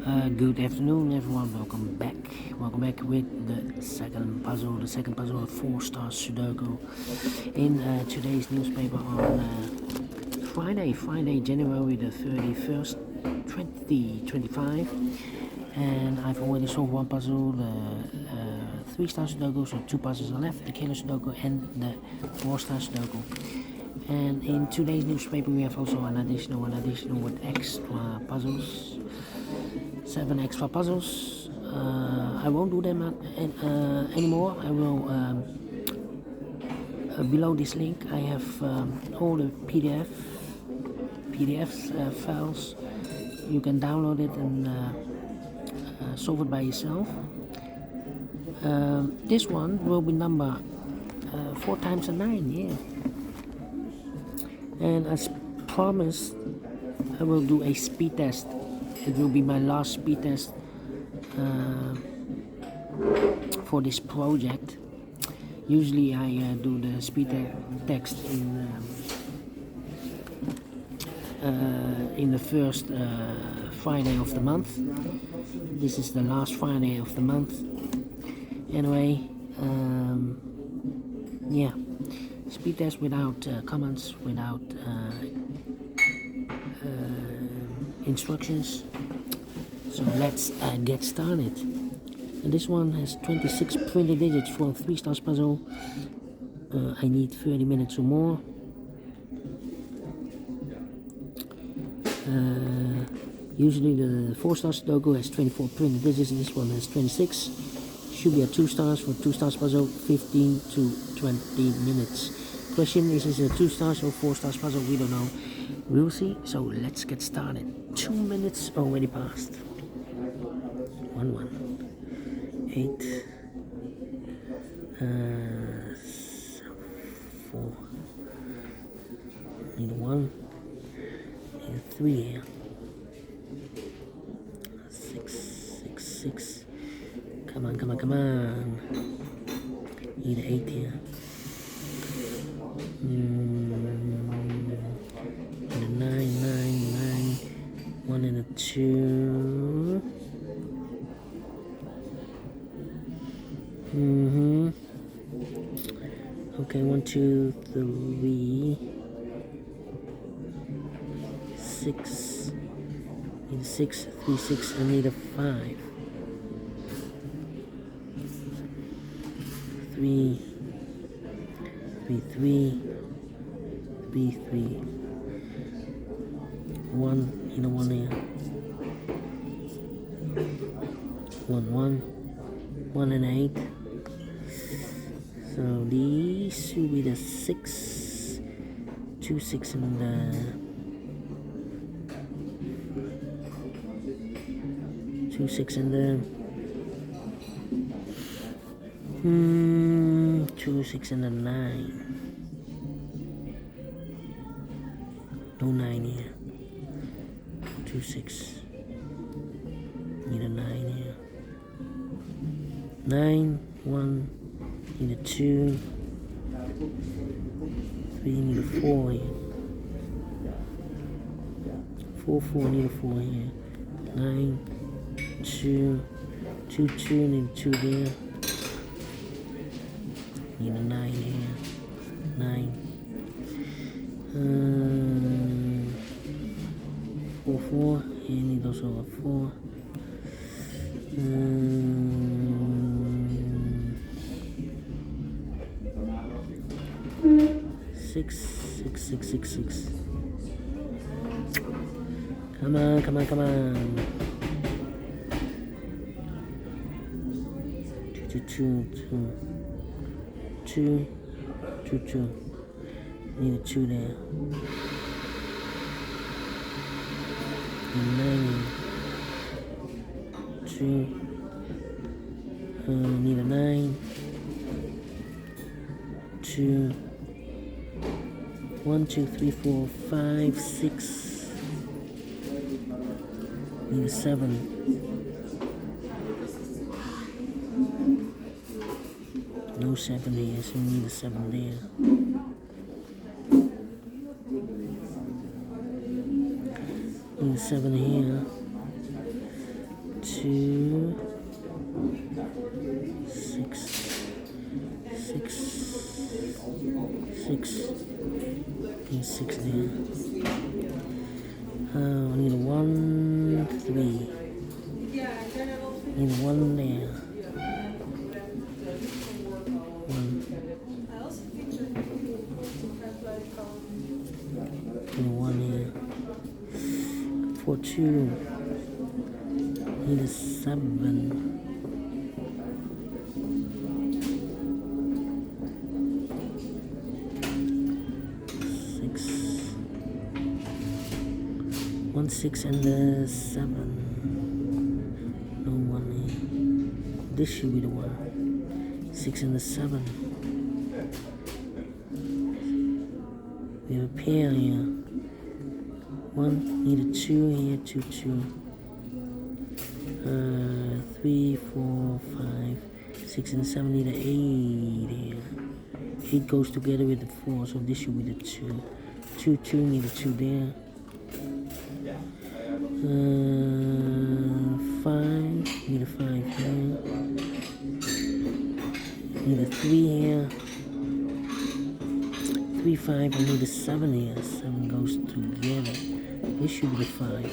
Good afternoon, everyone. Welcome back. Welcome back with the second puzzle of Four Stars Sudoku in today's newspaper on Friday, January the 31st, 2025. And I've already solved one puzzle, the 3-star Sudoku, so 2 puzzles are left, the Killer Sudoku and the 4-star Sudoku. And in today's newspaper we have also an additional with extra puzzles. 7 extra puzzles. I won't do them anymore. I will below this link I have all the PDF files. You can download it and solve it by yourself. This one will be number 4 times a 9, yeah. And as promised, I will do a speed test. It will be my last speed test for this project. Usually I do the speed test in the first Friday of the month. This is the last Friday of the month. Anyway, yeah, speed test without comments, without instructions. So let's get started. And this one has 26 printed digits for a 3-star puzzle. I need 30 minutes or more. Usually the 4-star Sudoku has 24 printed digits, and this one has 26. Should be a 2 stars for 2-star puzzle, 15 to 20 minutes. Question is it a 2 stars or 4 stars puzzle? We don't know. We'll see. So let's get started. 2 minutes already passed. 1 8 4. Need a 1. Need a 3 here. 6. Come on. Need an 8 here. And a 9. 1 and a 2. Okay, 1, 2, 3. 6. Need a 6, 3, 6. I need a 5. 3. 3, 3. 3, 3. 1, need a 1 here. 1 and 8. So these should be the 6, 2, 6 and 2, 6 and 2, 6 and a 9. No 9 here. 2, 6. Need a 9 here. 9, 1. Need a 2. 3. Need a 4 here. 4. Need a 4 here. 9. 2. 2. Need a 2 there. Need a 9 here. 9. 4. Here need also a 4. 6. Come on. 2. Need a 2 there. 9. 2. Need a 9. 2. 1, 2, 3, 4, 5, 6. Need a 7. No 7 here, so we need a 7 there. Need a 7 here. 6. Need 6 there. I need a 1, 3. Need a 1 there. 1. Need a 1 here. 4, 2. Need a 7. 1, 6 and the 7. No 1 here. This should be the 1. 6 and the 7. We have a pair here. 1, need a 2 here, 2, 2. 3, 4, 5, 6 and 7 need an 8 here. 8 goes together with the 4, so this should be the 2. 2, 2 need a 2 there. 5, need a 5 here. Need a 3 here. 3, 5, I need a 7 here. 7 goes together. This should be the 5.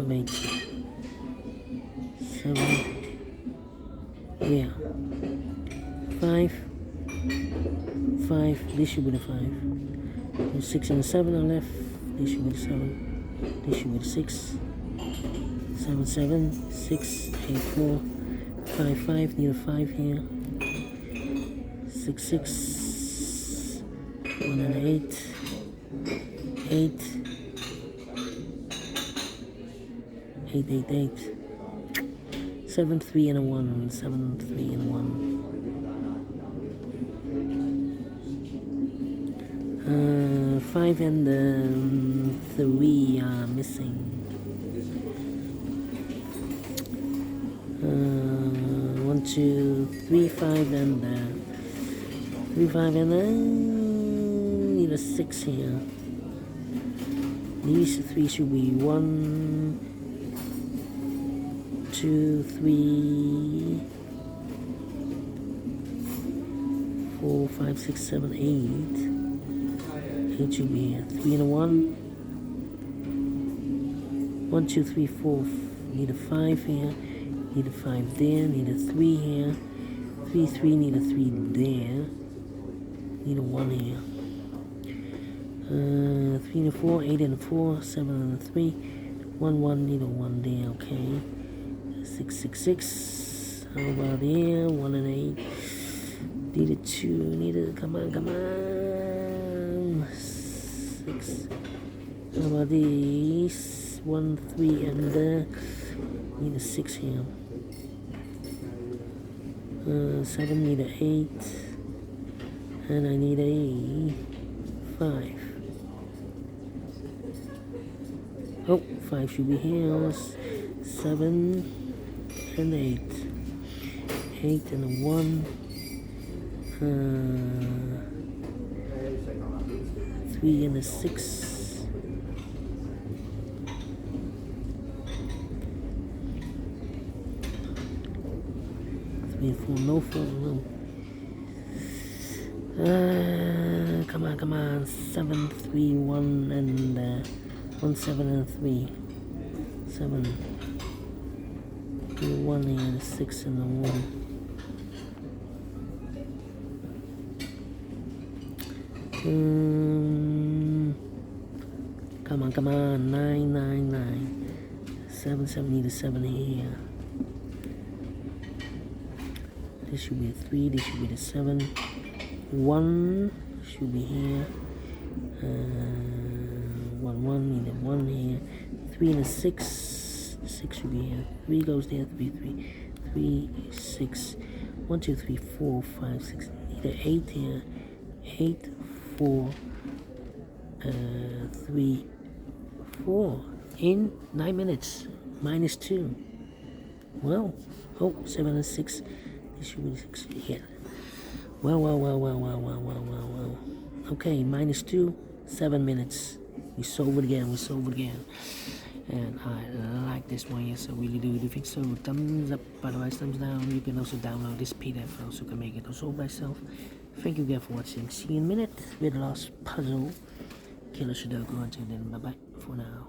Make 7. Yeah. 5. 5. This should be the 5. 6 and 7 are left. This should be the 7. This should be the 6. 7, 7. 6, 8, 4. 5, 5. Need a 5 here. 6, 6. 1 and 8. 8. 8, 8, 8. 7, 3 and a 1. 7, 3 and 1. 5 and 3 are missing. 1, 2, 3, 5 and 3, 5 and need a 6 here. These 3 should be 1, 2, 3, 4, 5, 6, 7, 8. 8 should be here. 3 and a 1. 1, 2, 3, 4. Need a 5 here. Need a 5 there. Need a 3 here. 3, 3. Need a 3 there. Need a 1 here. 3 and a 4. 8 and a 4. 7 and a 3. 1, 1. Need a 1 there. Okay. 6, 6, 6. How about here? 1 and 8. Need a 2. Need a. Come on, come on. 6. How about these? 1, 3, and need a 6 here. 7, need a 8. And I need a 5. Oh, 5 should be here. 7 and 8. 8 and a 1. 3 and a 6. 3 and 4, no 4, no. Come on, come on. 7, 3, 1, and 1, 7, and 3. 7. 1 and 6 and a 1. Come on, come on. 9, 9, 9. 7, 7, need a 7 here. This should be a 3, this should be the 7. 1 should be here. 1, 1, need a 1 here. 3 and a 6. 6 should be here. 3 goes there, 3, 3. 3, 6. 1, 2, 3, 4, 5, 6. Need a 8 here. 8, 4, 3, 4. In 9 minutes. -2. Well, oh, 7 and 6. This should be 6 here. Well. Okay, -2, 7 minutes. We solve it again, and I like this one. Yes, I really do. If you think so, thumbs up. Otherwise, thumbs down. You can also download this PDF. I also can make it also myself. Thank you again for watching. See you in a minute with the last puzzle, Killer Sudoku. Until then, bye bye for now.